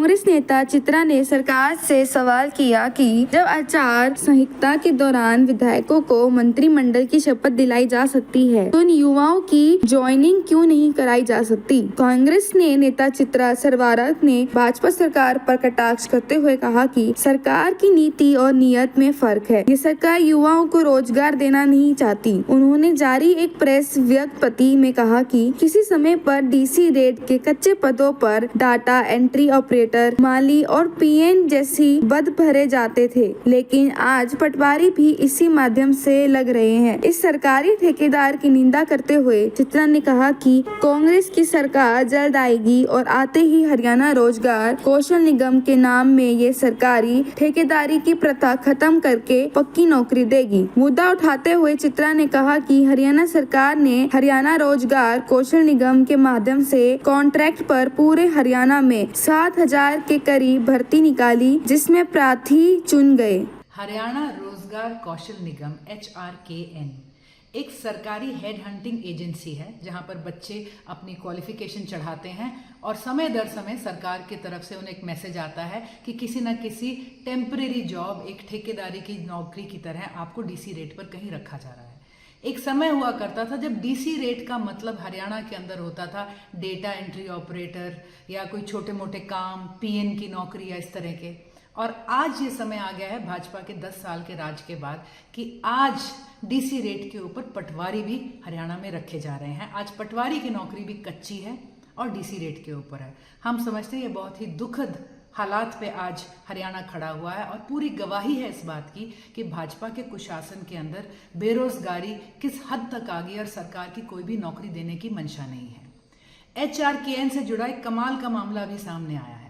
कांग्रेस नेता चित्रा ने सरकार से सवाल किया कि जब आचार संहिता के दौरान विधायकों को मंत्रिमंडल की शपथ दिलाई जा सकती है तो इन युवाओं की ज्वाइनिंग क्यों नहीं कराई जा सकती। कांग्रेस ने नेता चित्रा सरवारा ने भाजपा सरकार पर कटाक्ष करते हुए कहा कि सरकार की नीति और नियत में फर्क है। ये सरकार युवाओं को रोजगार देना नहीं चाहती। उन्होंने जारी एक प्रेस विज्ञप्ति में कहा कि किसी समय पर डीसी रेट के कच्चे पदों पर डाटा एंट्री ऑपरेटर, माली और पीएन जैसी पद भरे जाते थे, लेकिन आज पटवारी भी इसी माध्यम से लग रहे हैं। इस सरकारी ठेकेदार की निंदा करते हुए चित्रा ने कहा कि कांग्रेस की सरकार जल्द आएगी और आते ही हरियाणा रोजगार कौशल निगम के नाम में ये सरकारी ठेकेदारी की प्रथा खत्म करके पक्की नौकरी देगी। मुद्दा उठाते हुए चित्रा ने कहा कि हरियाणा सरकार ने हरियाणा रोजगार कौशल निगम के माध्यम से कॉन्ट्रैक्ट पर पूरे हरियाणा में 7,000 के करीब भर्ती निकाली, जिसमें प्रार्थी चुन गए। हरियाणा रोजगार कौशल निगम HRKN एक सरकारी हेड हंटिंग एजेंसी है जहां पर बच्चे अपनी क्वालिफिकेशन चढ़ाते हैं और समय दर समय सरकार की तरफ से उन्हें एक मैसेज आता है कि किसी न किसी टेम्परेरी जॉब, एक ठेकेदारी की नौकरी की तरह आपको डीसी रेट पर कहीं रखा जा रहा है। एक समय हुआ करता था जब डीसी रेट का मतलब हरियाणा के अंदर होता था डेटा एंट्री ऑपरेटर या कोई छोटे मोटे काम, पीएन की नौकरी या इस तरह के। और आज ये समय आ गया है भाजपा के 10 साल के राज के बाद कि आज डीसी रेट के ऊपर पटवारी भी हरियाणा में रखे जा रहे हैं। आज पटवारी की नौकरी भी कच्ची है और डीसी रेट के ऊपर है। हम समझते हैं ये बहुत ही दुखद हालात पे आज हरियाणा खड़ा हुआ है और पूरी गवाही है इस बात की कि भाजपा के कुशासन के अंदर बेरोजगारी किस हद तक आ गई और सरकार की कोई भी नौकरी देने की मंशा नहीं है। HRKN से जुड़ा एक कमाल का मामला भी सामने आया है।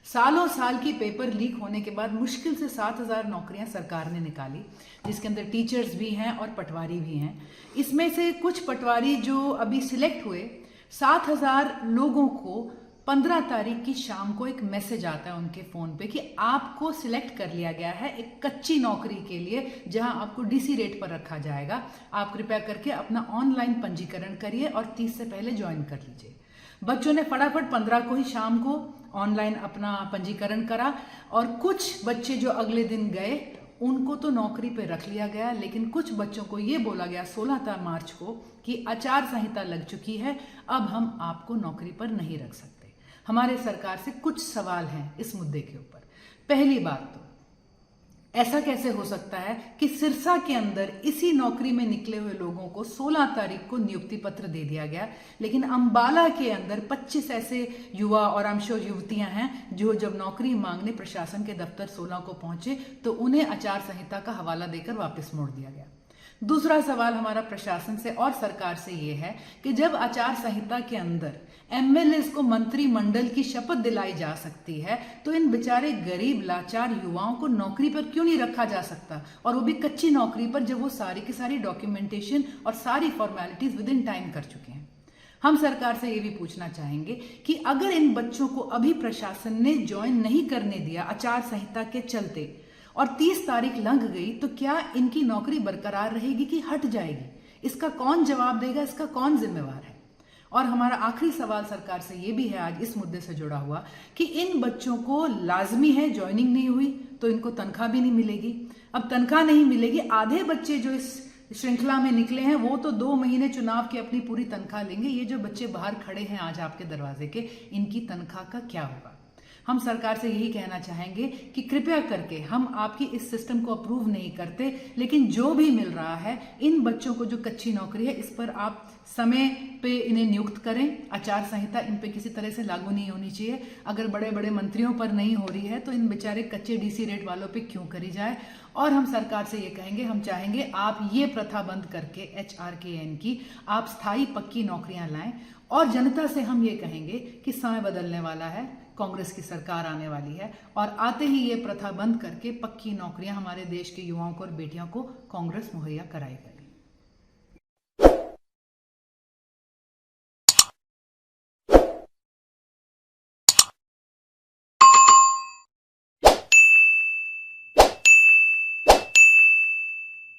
सालों साल की पेपर लीक होने के बाद मुश्किल से 7,000 नौकरियां सरकार ने निकाली, जिसके अंदर टीचर्स भी हैं और पटवारी भी हैं। इसमें से कुछ पटवारी जो अभी सिलेक्ट हुए, 7,000 लोगों को 15 तारीख की शाम को एक मैसेज आता है उनके फोन पे कि आपको सिलेक्ट कर लिया गया है एक कच्ची नौकरी के लिए जहां आपको डीसी रेट पर रखा जाएगा। आप कृपया करके अपना ऑनलाइन पंजीकरण करिए और 30 से पहले ज्वाइन कर लीजिए। बच्चों ने फटाफट 15 को ही शाम को ऑनलाइन अपना पंजीकरण करा और कुछ बच्चे जो अगले दिन गए उनको तो नौकरी पे रख लिया गया, लेकिन कुछ बच्चों को ये बोला गया 16 मार्च को कि आचार संहिता लग चुकी है, अब हम आपको नौकरी पर नहीं रख सकते। हमारे सरकार से कुछ सवाल हैं इस मुद्दे के ऊपर। पहली बात तो ऐसा कैसे हो सकता है कि सिरसा के अंदर इसी नौकरी में निकले हुए लोगों को 16 तारीख को नियुक्ति पत्र दे दिया गया, लेकिन अंबाला के अंदर 25 ऐसे युवा और I'm sure युवतियां हैं जो जब नौकरी मांगने प्रशासन के दफ्तर 16 को पहुंचे तो उन्हें आचार संहिता का हवाला देकर वापस मोड़ दिया गया। दूसरा सवाल हमारा प्रशासन से और सरकार से ये है कि जब आचार संहिता के अंदर MLAs को मंत्रिमंडल की शपथ दिलाई जा सकती है तो इन बेचारे गरीब लाचार युवाओं को नौकरी पर क्यों नहीं रखा जा सकता, और वो भी कच्ची नौकरी पर, जब वो सारी की सारी डॉक्यूमेंटेशन और सारी फॉर्मेलिटीज विद इन टाइम कर चुके हैं। हम सरकार से ये भी पूछना चाहेंगे कि अगर इन बच्चों को अभी प्रशासन ने ज्वाइन नहीं करने दिया आचार संहिता के चलते और 30 तारीख लंघ गई तो क्या इनकी नौकरी बरकरार रहेगी कि हट जाएगी? इसका कौन जवाब देगा? इसका कौन जिम्मेवार है? और हमारा आखिरी सवाल सरकार से ये भी है आज इस मुद्दे से जुड़ा हुआ कि इन बच्चों को लाजमी है, ज्वाइनिंग नहीं हुई तो इनको तनख्वाह भी नहीं मिलेगी। अब तनख्वाह नहीं मिलेगी, आधे बच्चे जो इस श्रृंखला में निकले हैं वो तो 2 महीने चुनाव की अपनी पूरी तनख्वाह लेंगे। ये जो बच्चे बाहर खड़े हैं आज आपके दरवाजे के, इनकी तनख्वाह का क्या होगा? हम सरकार से यही कहना चाहेंगे कि कृपया करके, हम आपकी इस सिस्टम को अप्रूव नहीं करते, लेकिन जो भी मिल रहा है इन बच्चों को जो कच्ची नौकरी है इस पर आप समय पे इन्हें नियुक्त करें। आचार संहिता इन पे किसी तरह से लागू नहीं होनी चाहिए। अगर बड़े बड़े मंत्रियों पर नहीं हो रही है तो इन बेचारे कच्चे डीसी रेट वालों पे क्यों करी जाए। और हम सरकार से ये कहेंगे, हम चाहेंगे आप ये प्रथा बंद करके HRKN की आप स्थायी पक्की नौकरियां लाएं। और जनता से हम ये कहेंगे कि समय बदलने वाला है, कांग्रेस की सरकार आने वाली है और आते ही ये प्रथा बंद करके पक्की नौकरियां हमारे देश के युवाओं को और बेटियों को कांग्रेस मुहैया कराएगी।